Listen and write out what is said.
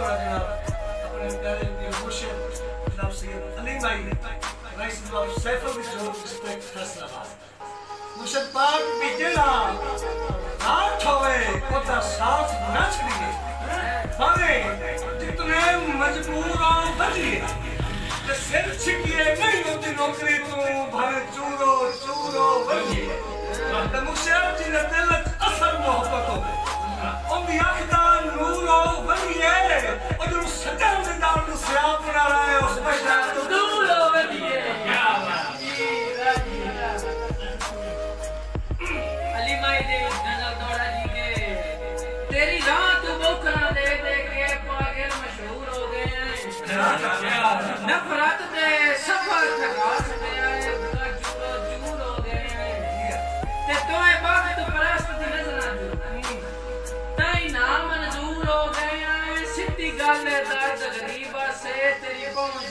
बड़ा जनाब अपने प्यारे मुर्शिद जनाब सैयद अली भाई रईस जनाब सैफुल जो रिस्पेक्ट फैसलाबाद मुर्शिद पाक भी जिला हाथ होवे कोता साथ न छड़िए भावे जितने मजबूर हो बजिए ते सिर छिकिए नहीं होती नौकरी तू भावे चूरो चूरो बजिए ते मुर्शिद जी ने दिल असर मोहब्बत हो उनकी आखदा नूरो बजिए और जो सजा में दाल को सियाप बना रहा है उसमें जाकर तो नूरो बजिए क्या बात अली माई दे नजर दौड़ा जी के तेरी राह तू बोखरा दे दे के पागल मशहूर हो गए हैं नफरत दे सफर थका छड़े आए चूरो चूर हो गए हैं ते तोए वक्त परस्त दी नजर जो ताई नाम मंजूर हो गए हैं सिद्धी गल दर्द गरीबा से तेरी पहुंच